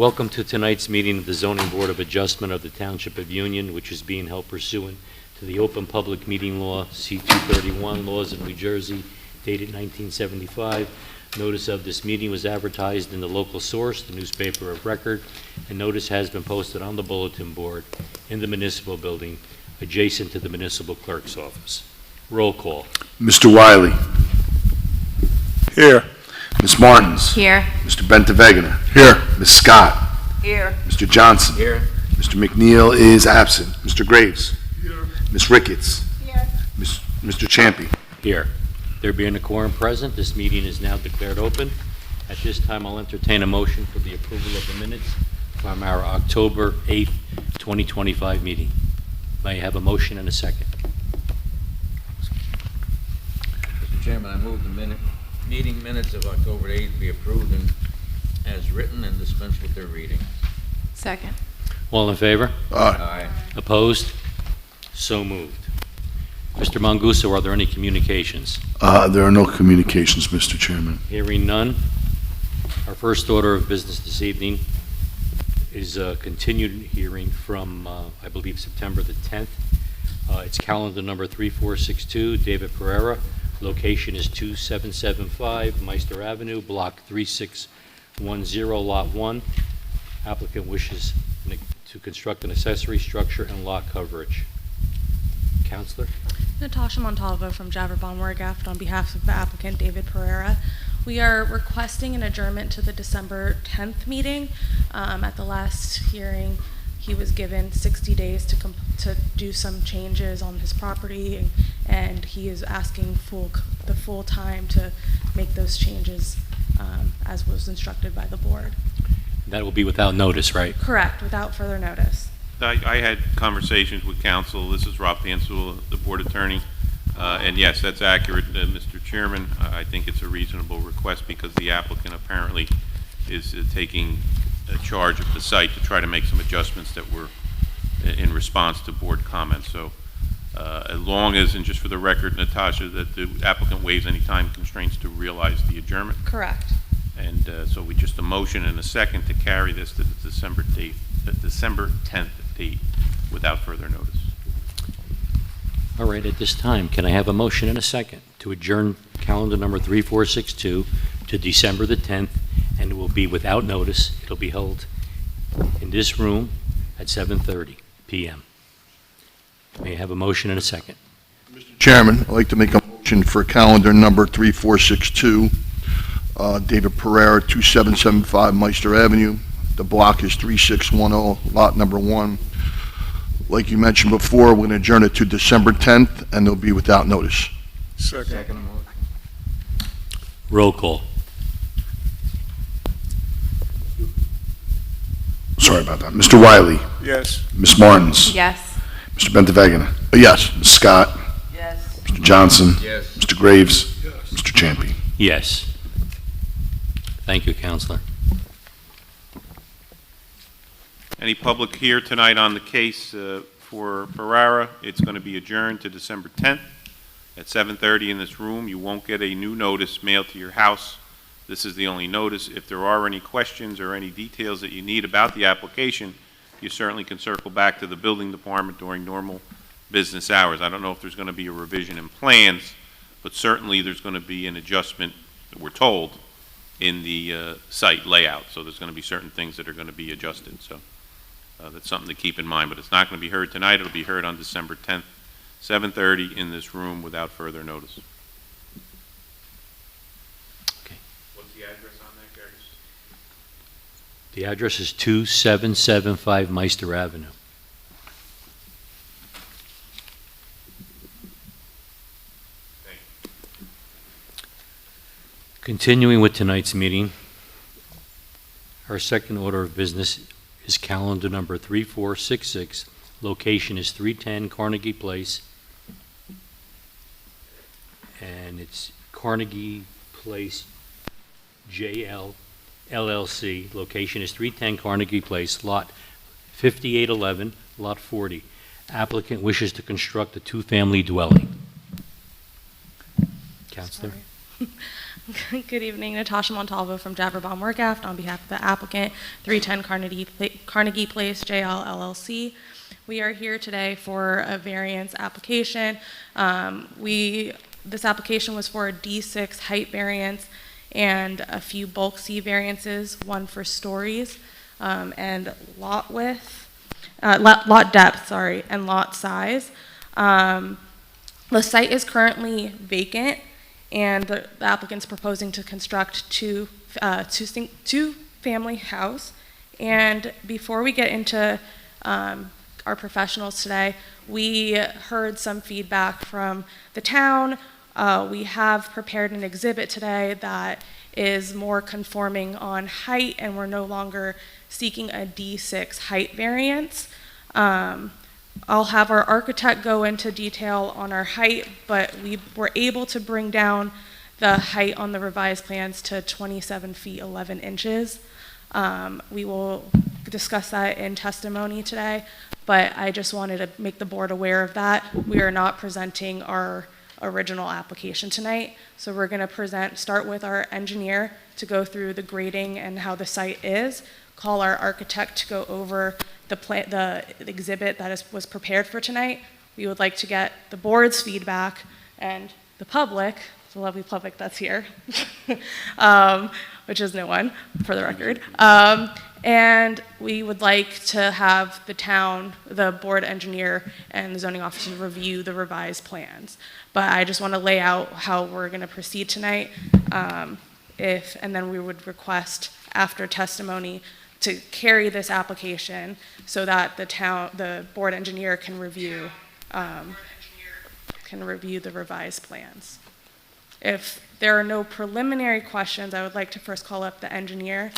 Welcome to tonight's meeting of the Zoning Board of Adjustment of the Township of Union, which is being held pursuant to the Open Public Meeting Law, C-231, laws of New Jersey, dated 1975. Notice of this meeting was advertised in the local source, the newspaper of record, and notice has been posted on the bulletin board in the municipal building adjacent to the municipal clerk's office. Roll call. Mr. Wiley. Here. Ms. Martins. Here. Mr. Bentavegana. Here. Ms. Scott. Here. Mr. Johnson. Here. Mr. McNeil is absent. Mr. Graves. Here. Ms. Ricketts. Here. Mr. Champy. Here. There being a quorum present, this meeting is now declared open. At this time, I'll entertain a motion for the approval of the minutes from our October 8th, 2025 meeting. May I have a motion and a second? Mr. Chairman, I move the meeting minutes of October 8th be approved and as written and dispense with their reading. Second. All in favor? Aye. Opposed? So moved. Mr. Manguso, are there any communications? There are no communications, Mr. Chairman. Hearing none. Our first order of business this evening is a continued hearing from, I believe, September the 10th. It's calendar number 3462, David Pereira. Location is 2775 Meister Avenue, Block 3610, Lot 1. Applicant wishes to construct an accessory structure and lot coverage. Counselor? Natasha Montalvo from Javerbon Wargaft on behalf of the applicant David Pereira. We are requesting an adjournment to the December 10th meeting. At the last hearing, he was given 60 days to do some changes on his property, and he is asking the full time to make those changes as was instructed by the board. That will be without notice, right? Correct, without further notice. I had conversations with counsel. This is Rob Pansul, the board attorney. And yes, that's accurate, Mr. Chairman. I think it's a reasonable request because the applicant apparently is taking charge of the site to try to make some adjustments that were in response to board comments. So as long as, and just for the record, Natasha, that the applicant waives any time constraints to realize the adjournment. Correct. And so we just a motion and a second to carry this to the December 10th date without further notice. All right, at this time, can I have a motion and a second to adjourn calendar number 3462 to December the 10th, and it will be without notice. It'll be held in this room at 7:30 p.m. May I have a motion and a second? Chairman, I'd like to make a motion for calendar number 3462, David Pereira, 2775 Meister Avenue. The block is 3610, lot number 1. Like you mentioned before, we're going to adjourn it to December 10th, and it'll be without notice. Second motion. Roll call. Sorry about that. Mr. Wiley. Yes. Ms. Martins. Yes. Mr. Bentavegana. Yes. Ms. Scott. Yes. Mr. Johnson. Yes. Mr. Graves. Mr. Champy. Yes. Thank you, Counselor. Any public here tonight on the case for Pereira? It's going to be adjourned to December 10th at 7:30 in this room. You won't get a new notice mailed to your house. This is the only notice. If there are any questions or any details that you need about the application, you certainly can circle back to the building department during normal business hours. I don't know if there's going to be a revision in plans, but certainly there's going to be an adjustment, we're told, in the site layout. So there's going to be certain things that are going to be adjusted. So that's something to keep in mind, but it's not going to be heard tonight. It'll be heard on December 10th, 7:30 in this room without further notice. Okay. What's the address on that, Gary? The address is 2775 Meister Avenue. Thank you. Continuing with tonight's meeting, our second order of business is calendar number 3466. Location is 310 Carnegie Place, and it's Carnegie Place JL LLC. Location is 310 Carnegie Place, lot 5811, lot 40. Applicant wishes to construct a two-family dwelling. Counselor? Sorry. Good evening, Natasha Montalvo from Jabber Workaft on behalf of the applicant, 310 Carnegie Place, JL LLC. We are here today for a variance application. This application was for a D6 height variance and a few bulk C variances, one for stories, and lot depth, and lot size. The site is currently vacant, and the applicant's proposing to construct two family house. And before we get into our professionals today, we heard some feedback from the town. We have prepared an exhibit today that is more conforming on height, and we're no longer seeking a D6 height variance. I'll have our architect go into detail on our height, but we were able to bring down the height on the revised plans to 27 feet 11 inches. We will discuss that in testimony today, but I just wanted to make the board aware of that. We are not presenting our original application tonight, so we're going to start with our engineer to go through the grading and how the site is, call our architect to go over the exhibit that was prepared for tonight. We would like to get the board's feedback and the public, the lovely public that's here, which is no one, for the record. And we would like to have the board engineer and the zoning officer review the revised plans. But I just want to lay out how we're going to proceed tonight. And then we would request after testimony to carry this application so that the board engineer can review the revised plans. If there are no preliminary questions, I would like to first call up the engineer,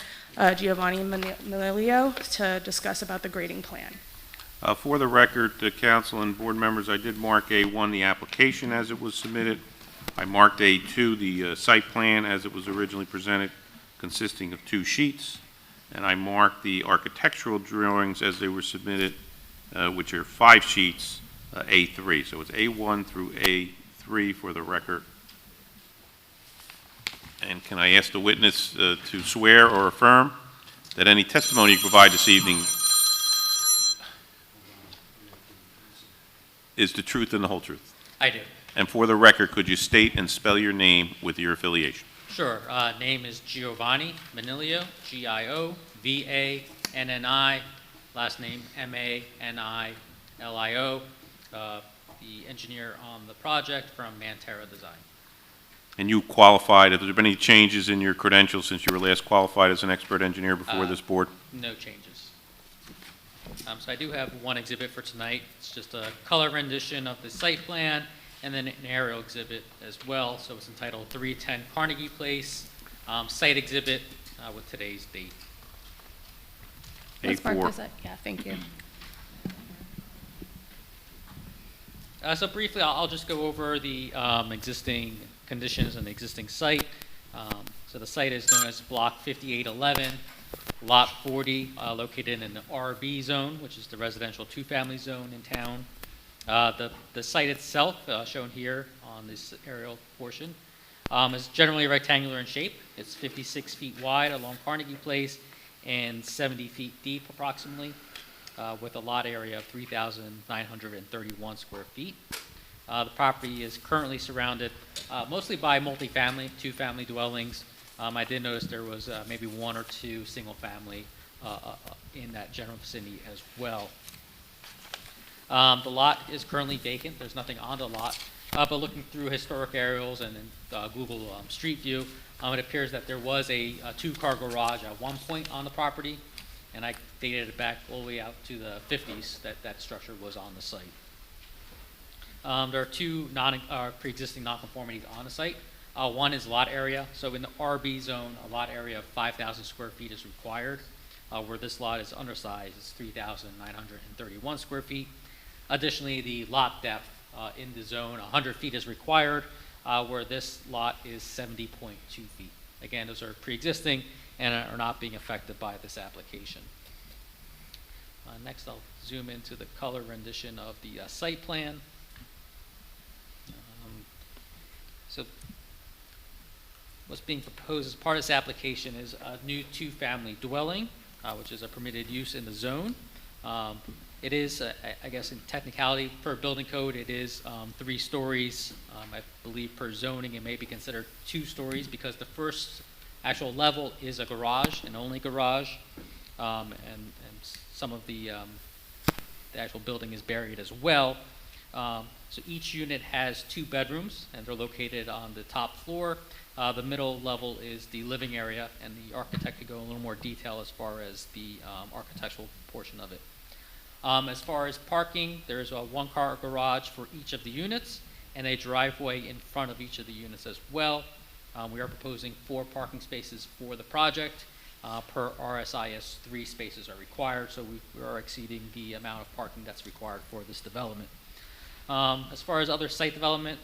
Giovanni Manilio, to discuss about the grading plan. For the record, the council and board members, I did mark A1, the application as it was submitted. I marked A2, the site plan as it was originally presented, consisting of 2 sheets. And I marked the architectural drawings as they were submitted, which are 5 sheets, A3. So it's A1 through A3 for the record. And can I ask the witness to swear or affirm that any testimony you provide this evening is the truth and the whole truth? I do. And for the record, could you state and spell your name with your affiliation? Sure. Name is Giovanni Manilio, Giovanni, last name Manilio, the engineer on the project from Mantera Design. And you qualified, have there been any changes in your credentials since you were last qualified as an expert engineer before this board? No changes. So I do have one exhibit for tonight. It's just a color rendition of the site plan and then an aerial exhibit as well. So it's entitled 310 Carnegie Place, site exhibit with today's date. Let's mark A4. this up. Yeah, thank you. So briefly, I'll just go over the existing conditions and the existing site. So the site is known as Block 5811, Lot 40, located in the RB zone, which is the residential 2-family zone in town. The site itself, shown here on this aerial portion, is generally rectangular in shape. It's 56 feet wide along Carnegie Place and 70 feet deep approximately, with a lot area of 3,931 square feet. The property is currently surrounded mostly by multifamily, 2-family dwellings. I did notice there was maybe 1 or 2 single-family in that general vicinity as well. The lot is currently vacant. There's nothing on the lot. But looking through historic aerials and Google Street View, it appears that there was a 2-car garage at one point on the property, and I dated it back all the way out to the 50s that structure was on the site. There are 2 pre-existing nonconformities on the site. One is lot area. So in the RB zone, a lot area of 5,000 square feet is required, where this lot is undersized. It's 3,931 square feet. Additionally, the lot depth in the zone, 100 feet is required, where this lot is 70.2 feet. Again, those are pre-existing and are not being affected by this application. Next, I'll zoom into the color rendition of the site plan. what's being proposed as part of this application is a new two-family dwelling, which is a permitted use in the zone. It is, I guess in technicality, per building code, it is 3 stories. I believe per zoning, it may be considered 2 stories because the first actual level is a garage, and only garage, and some of the actual building is buried as well. So each unit has 2 bedrooms, and they're located on the top floor. The middle level is the living area, and the architect could go in a little more detail as far as the architectural portion of it. As far as parking, there is a 1-car garage for each of the units, and a driveway in front of each of the units as well. We are proposing 4 parking spaces for the project. Per RSIS, 3 spaces are required, so we are exceeding the amount of parking that's required for this development. As far as other site development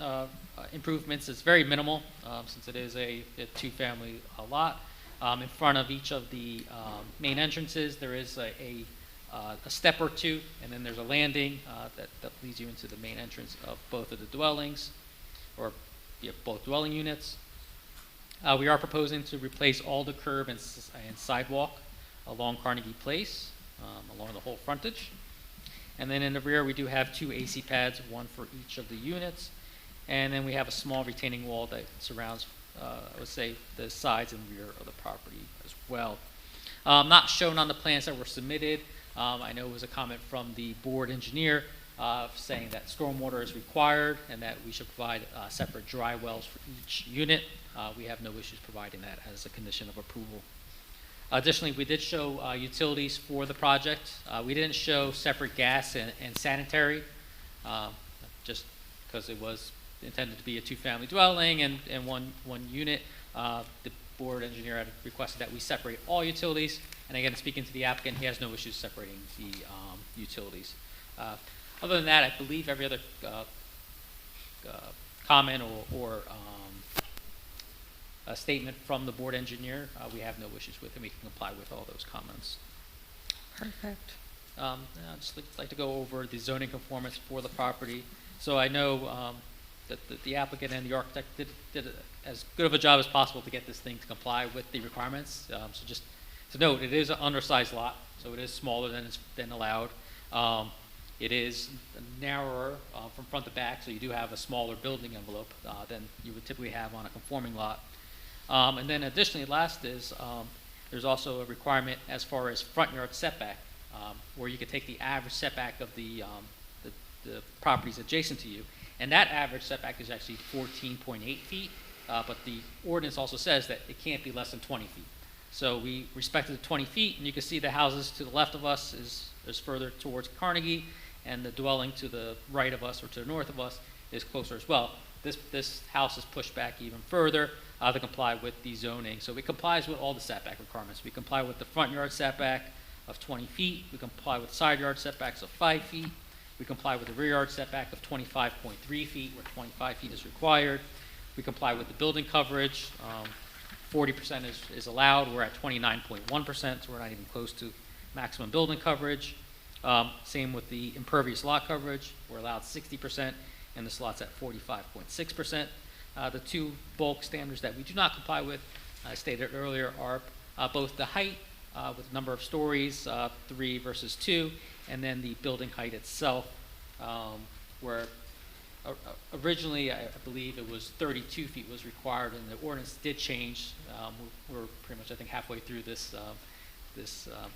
improvements, it's very minimal since it is a 2-family lot. In front of each of the main entrances, there is a step or 2, and then there's a landing that leads you into the main entrance of both of the dwellings, or both dwelling units. We are proposing to replace all the curb and sidewalk along Carnegie Place, along the whole frontage. And then in the rear, we do have 2 AC pads, 1 for each of the units. And then we have a small retaining wall that surrounds, I would say, the sides and rear of the property as well. Not shown on the plans that were submitted. I know it was a comment from the board engineer saying that stormwater is required and that we should provide separate dry wells for each unit. We have no issues providing that as a condition of approval. Additionally, we did show utilities for the project. We didn't show separate gas and sanitary, just because it was intended to be a 2-family dwelling and one unit. The board engineer had requested that we separate all utilities. And again, speaking to the applicant, he has no issues separating the utilities. Other than that, I believe every other comment or a statement from the board engineer, we have no issues with, and we can comply with all those comments. Perfect. I'd just like to go over the zoning conformance for the property. So I know that the applicant and the architect did as good of a job as possible to get this thing to comply with the requirements. So just to note, it is an undersized lot, so it is smaller than allowed. It is narrower from front to back, so you do have a smaller building envelope than you would typically have on a conforming lot. And then additionally, last is there's also a requirement as far as front yard setback, where you could take the average setback of the properties adjacent to you, and that average setback is actually 14.8 feet, but the ordinance also says that it can't be less than 20 feet. So we respected the 20 feet, and you can see the houses to the left of us is further towards Carnegie, and the dwelling to the right of us or to the north of us is closer as well. This house is pushed back even further to comply with the zoning. So it complies with all the setback requirements. We comply with the front yard setback of 20 feet. We comply with side yard setbacks of 5 feet. We comply with the rear yard setback of 25.3 feet, where 25 feet is required. We comply with the building coverage. 40% is allowed. We're at 29.1%, so we're not even close to maximum building coverage. Same with the impervious lot coverage. We're allowed 60%, and this lot's at 45.6%. The 2 bulk standards that we do not comply with, I stated earlier, are both the height with the number of stories, 3 versus 2, and then the building height itself, where originally I believe it was 32 feet was required, and the ordinance did change. We're pretty much, I think, halfway through this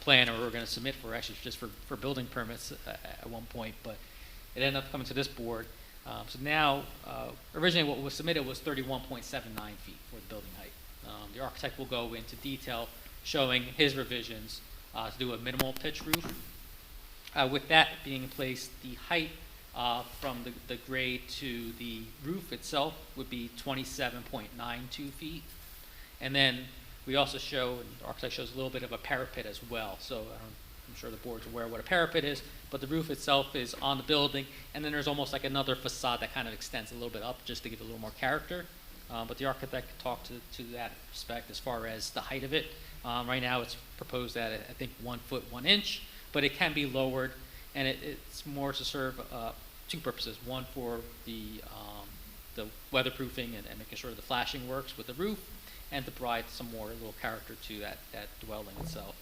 plan, or we're going to submit for actually just for building permits at one point, but it ended up coming to this board. So now, originally what was submitted was 31.79 feet for the building height. The architect will go into detail showing his revisions to do a minimal pitch roof. With that being in place, the height from the grade to the roof itself would be 27.92 feet. And then we also show, and the architect shows a little bit of a parapet as well. So I'm sure the board's aware what a parapet is, but the roof itself is on the building, and then there's almost like another facade that kind of extends a little bit up just to give it a little more character. But the architect can talk to that respect as far as the height of it. Right now it's proposed at, I think, 1 foot 1 inch, but it can be lowered, and it's more to serve 2 purposes. One, for the weatherproofing and making sure the flashing works with the roof, and to provide some more little character to that dwelling itself.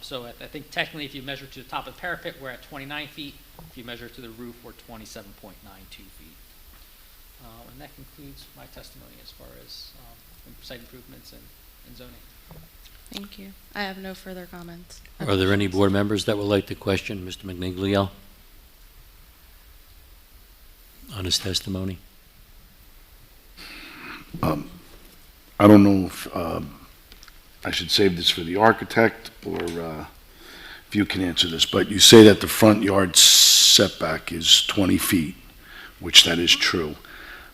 So I think technically, if you measure to the top of the parapet, we're at 29 feet. If you measure to the roof, we're 27.92 feet. And that concludes my testimony as far as site improvements and zoning. Thank you. I have no further comments. Are there any board members that would like to question Mr. McNiglio on his testimony? I don't know if I should save this for the architect, or if you can answer this, but you say that the front yard setback is 20 feet, which that is true,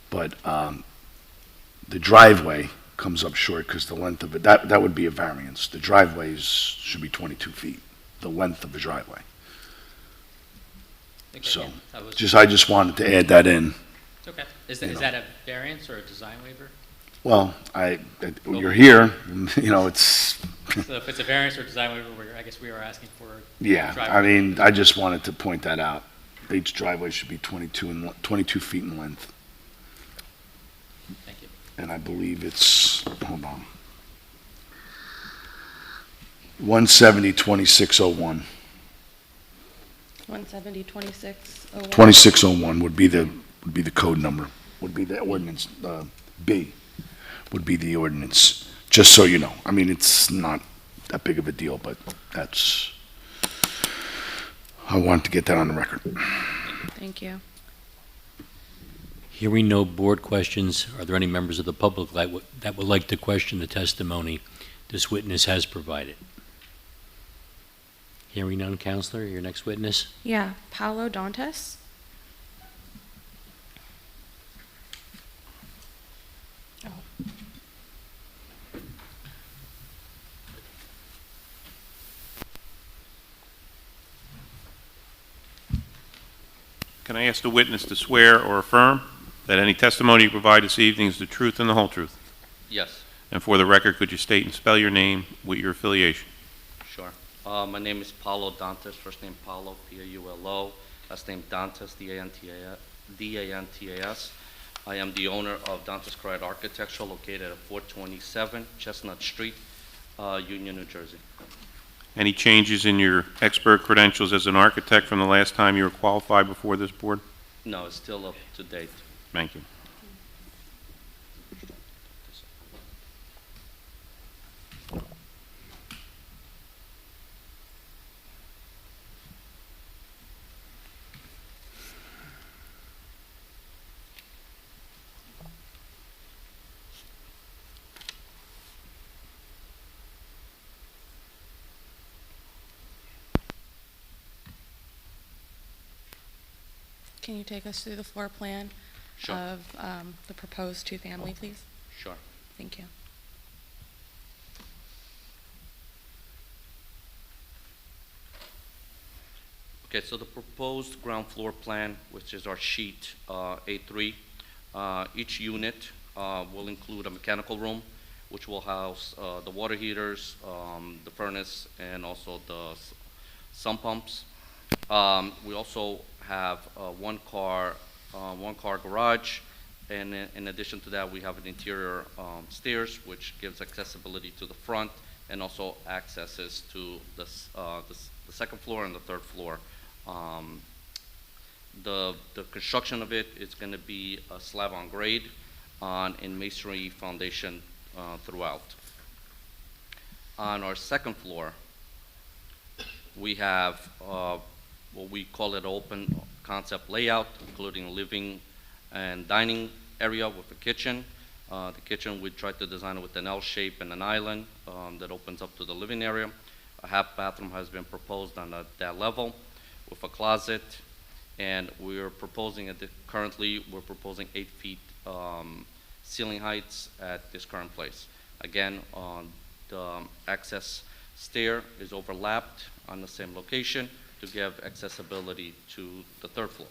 but the driveway comes up short because the length of it, that would be a variance. The driveways should be 22 feet, the length of the driveway. I think, So, again, that was- I just wanted to add that in. Okay. Is you that, know. is that a variance or a design waiver? Well, you're here, it's, So if it's a variance or design waiver, I guess we are asking for. yeah, driveway. I mean, I just wanted to point that out. Each driveway should be 22 feet in length, Thank you. and I believe it's, hold on. 170-2601. 170-2601. 2601 would be the code number, would be the ordinance, B would be the ordinance, just so you know. I mean, it's not that big of a deal, but I wanted to get that on the record. Thank you. Hearing no board questions, are there any members of the public that would like to question the testimony this witness has provided? Hearing none, Counselor, your next witness? Yeah, Paolo Dantes. Can I ask the witness to swear or affirm that any testimony you provide this evening is the truth and the whole truth? Yes, And for the record, could you state and spell your name with your affiliation? sure. My name is Paulo Dantes, first name Paulo, Paulo, last name Dantes, Dantas. I am the owner of Dantes Carrera Architecture, located at 427 Chestnut Street, Union, New Jersey. Any changes in your expert credentials as an architect from the last time you were qualified before this board? No, it's still up to date. Thank you. Can you take us through the floor plan Sure. of the proposed two-family, please? Sure. Thank you. Okay, so the proposed ground floor plan, which is our sheet A3, each unit will include a mechanical room, which will house the water heaters, the furnace, and also the sump pumps. We also have one car garage, and in addition to that, we have an interior stairs, which gives accessibility to the front and also accesses to the second floor and the third floor. The construction of it is going to be a slab on grade in masonry foundation throughout. On our second floor, we have what we call it open concept layout, including living and dining area with a kitchen. The kitchen, we tried to design it with an L shape and an island that opens up to the living area. A half bathroom has been proposed on that level with a closet, and we're proposing currently 8 feet ceiling heights at this current place. Again, the access stair is overlapped on the same location to give accessibility to the third floor.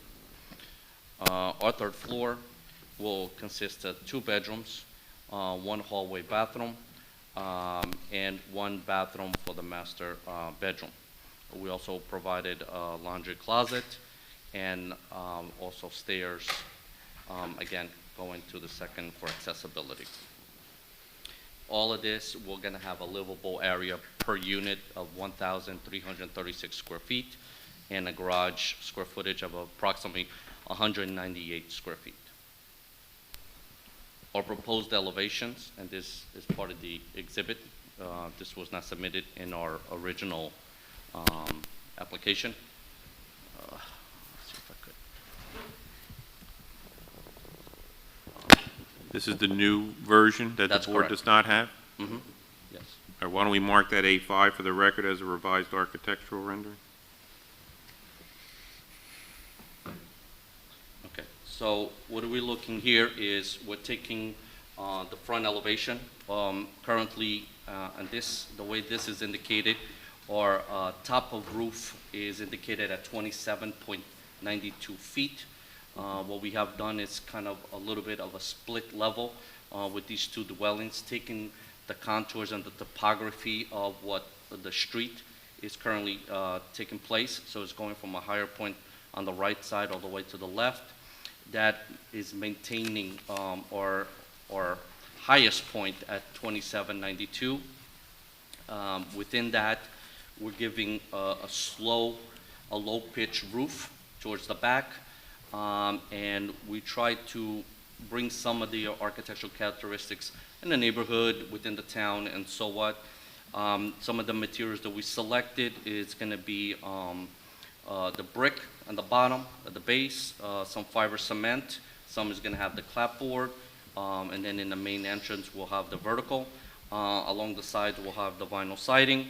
Our third floor will consist of 2 bedrooms, 1 hallway bathroom, and 1 bathroom for the master bedroom. We also provided a laundry closet and also stairs, again, going to the second for accessibility. all of this, we're gonna have a livable area per unit of 1,336 square feet and a garage square footage of approximately 198 square feet. Our proposed elevations, and this is part of the exhibit, this was not submitted in our original application. Let's see if I could. This is the new version that the That's board correct. does not have? Mm-hmm. Yes. All right, why don't we mark that A5 for the record as a revised architectural rendering? Okay, so what we're looking here is we're taking the front elevation. Currently, and the way this is indicated, our top of roof is indicated at 27.92 feet. What we have done is kind of a little bit of a split level with these two dwellings, taking the contours and the topography of what the street is currently taking place. So it's going from a higher point on the right side all the way to the left. That is maintaining our highest point at 2792. Within that, we're giving a low pitch roof towards the back, and we try to bring some of the architectural characteristics in the neighborhood, within the town, and so what. Some of the materials that we selected is going to be the brick on the bottom, at the base, some fiber cement, some is going to have the clapboard, and then in the main entrance we'll have the vertical. Along the sides we'll have the vinyl siding,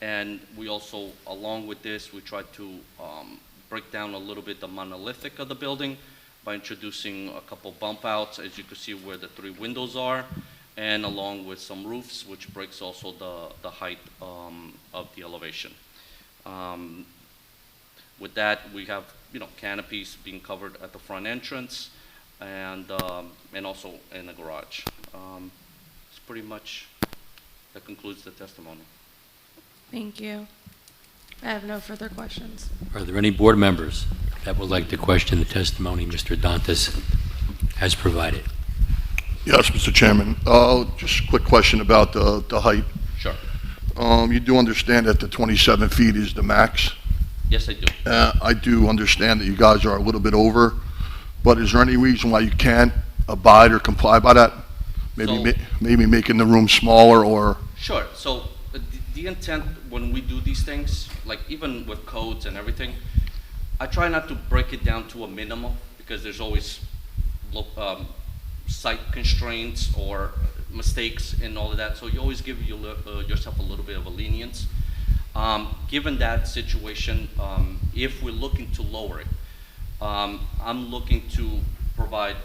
and we also, along with this, we try to break down a little bit the monolithic of the building by introducing a couple bump outs, as you can see where the 3 windows are, and along with some roofs, which breaks also the height of the elevation. With that, we have, canopies being covered at the front entrance, and also in the garage. It's pretty much, that concludes the testimony. Thank you. I have no further questions. Are there any board members that would like to question the testimony Mr. Dantas has provided? Yes, Mr. Chairman. Just a quick question about the height. Sure. You do understand that the 27 feet is the max? Yes, I do. I do understand that you guys are a little bit over, but is there any reason why you can't abide or comply by that? Maybe, So- maybe making the room smaller, or? Sure. So the intent when we do these things, like even with codes and everything, I try not to break it down to a minimum, because there's always site constraints or mistakes and all of that. So you always give yourself a little bit of a lenience. Given that situation, if we're looking to lower it, I'm looking to provide,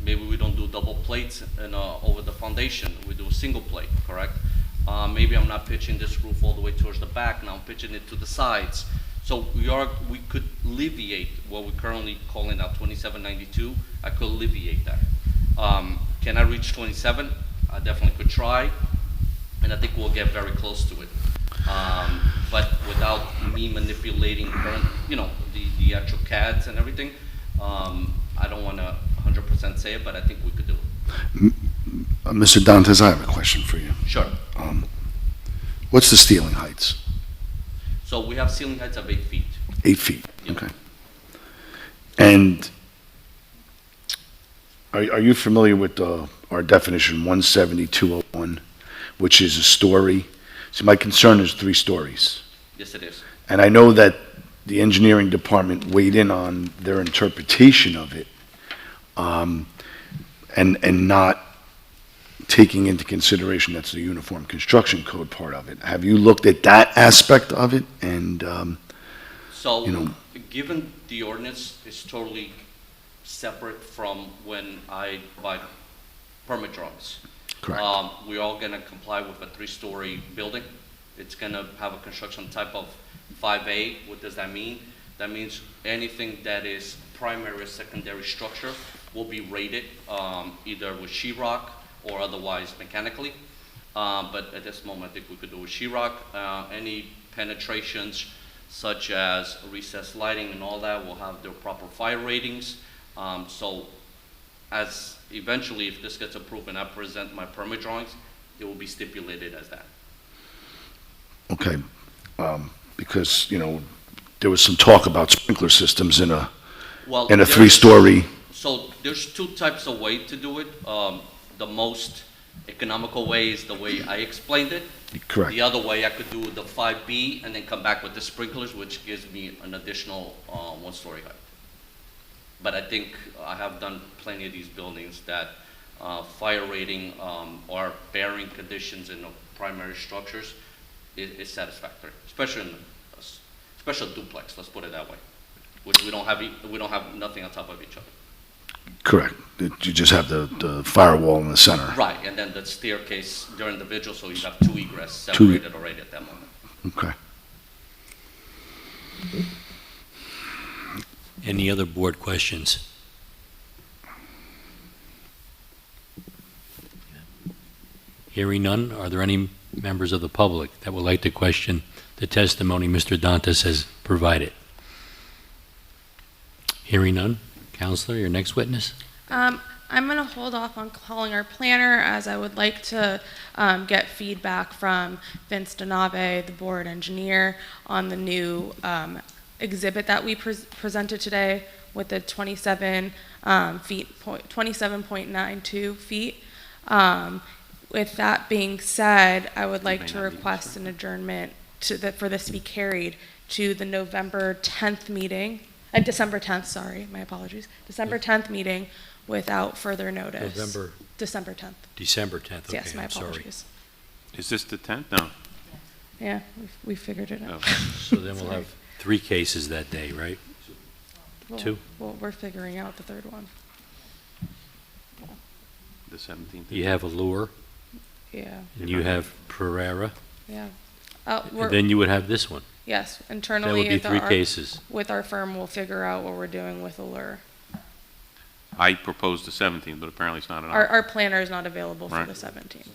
maybe we don't do double plates and over the foundation, we do a single plate, correct? Maybe I'm not pitching this roof all the way towards the back, now I'm pitching it to the sides. So we could alleviate what we're currently calling out 2792. I could alleviate that. Can I reach 27? I definitely could try, and I think we'll get very close to it. But without me manipulating current, the actual CADs and everything, I don't want to 100% say it, but I think we could do it. Mr. Dantas, I have a question for you. Sure. What's the ceiling heights? So we have ceiling heights of 8 feet. 8 feet, Yep. okay. And are you familiar with our definition 17201, which is a story? See, my concern is 3 stories. Yes, it is. And I know that the engineering department weighed in on their interpretation of it, and not taking into consideration that's the Uniform Construction Code part of it. Have you looked at that aspect of it? And, So, you know- given the ordinance is totally separate from when I provide permit drawings. correct. We're all gonna comply with a 3-story building. It's gonna have a construction type of 5A. What does that mean? That means anything that is primary or secondary structure will be rated, either with sheetrock or otherwise mechanically. But at this moment, I think we could do with sheetrock. Any penetrations such as recessed lighting and all that will have their proper fire ratings. So as eventually, if this gets approved and I present my permit drawings, it will be stipulated as that. Okay, because, there was some talk about sprinkler systems in a Well, in a there's- three-story. So there's two types of way to do it. The most economical way is the way I explained it. Correct. The other way, I could do the 5B and then come back with the sprinklers, which gives me an additional one-story height. But I think I have done plenty of these buildings that fire rating or bearing conditions in the primary structures is satisfactory, especially in a special duplex, let's put it that way, which we don't have nothing on top of each other. Correct. You just have the firewall in the center. Right, and then the staircase, they're individual, so you have two egress separated already at that moment. Okay. Any other board questions? Hearing none, are there any members of the public that would like to question the testimony Mr. Dantas has provided? Hearing none. Counselor, your next witness? I'm going to hold off on calling our planner, as I would like to get feedback from Vince DeNave, the board engineer, on the new exhibit that we presented today with the 27.92 feet. With that being said, I would like to request an adjournment for this to be carried to the November 10th meeting, December 10th, sorry, my apologies, December 10th meeting without further notice. December 10th. December 10th, okay, Yes, my I'm sorry. apologies. Is this the 10th? No. Yeah, we figured it out. So then we'll have 3 cases that day, right? Well, 2? Well, we're figuring out the third one. The 17th? You have Allure, Yeah, and you have Pereira, yeah. and then you would have this one. Yes, That internally. would be with 3 our- cases. With our firm, we'll figure out what we're doing with Allure. I proposed the 17th, but apparently it's not enough. Our planner is not available for Right. the 17th.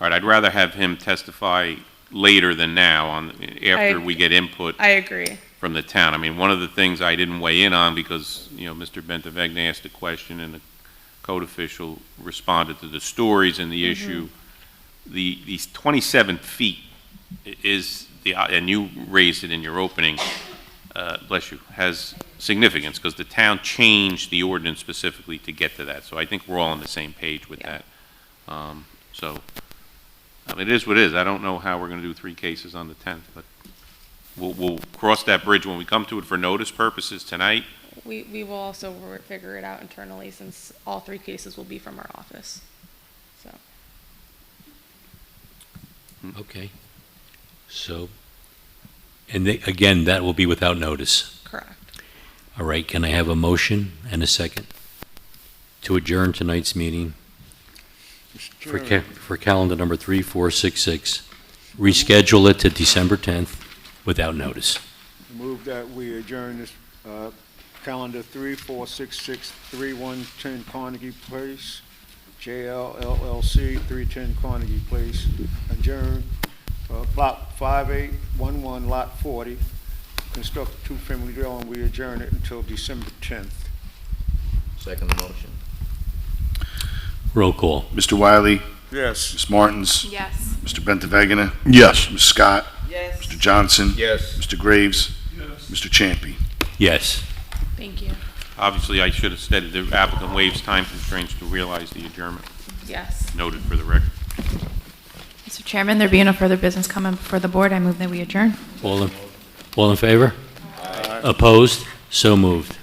All right, I'd rather have him testify later than now, after we get input I agree. from the town. I mean, one of the things I didn't weigh in on because, Mr. Bentavegna asked a question and the code official responded to the stories and the issue. These 27 feet is and you raised it in your opening, bless you, has significance because the town changed the ordinance specifically to get to that. So I think we're all on the same page with that. It is what it is. I don't know how we're going to do 3 cases on the 10th, but we'll cross that bridge when we come to it for notice purposes tonight. We will also figure it out internally, since all 3 cases will be from our office. So, Okay. So, and again, that will be without notice. correct. All right, can I have a motion and a second to adjourn tonight's meeting for calendar number 3466, reschedule it to December 10th without notice? Move that we adjourn this calendar 3466 3110 Carnegie Place, JLLC 310 Carnegie Place, adjourn block 5811 lot 40, construct a 2-family dwelling. We adjourn it until December 10th. Second motion. Roll call. Mr. Wiley, Yes. Ms. Martins, Yes. Mr. Bentavegna, Yes. Ms. Scott, Yes. Mr. Johnson, Yes. Mr. Graves, Mr. Champy. Yes. Thank you. Obviously, I should have stated the applicant waives time constraints to realize the adjournment. Yes. Noted for the record. Mr. Chairman, there being no further business coming before the board, I move that we adjourn. All in favor? Opposed? So moved.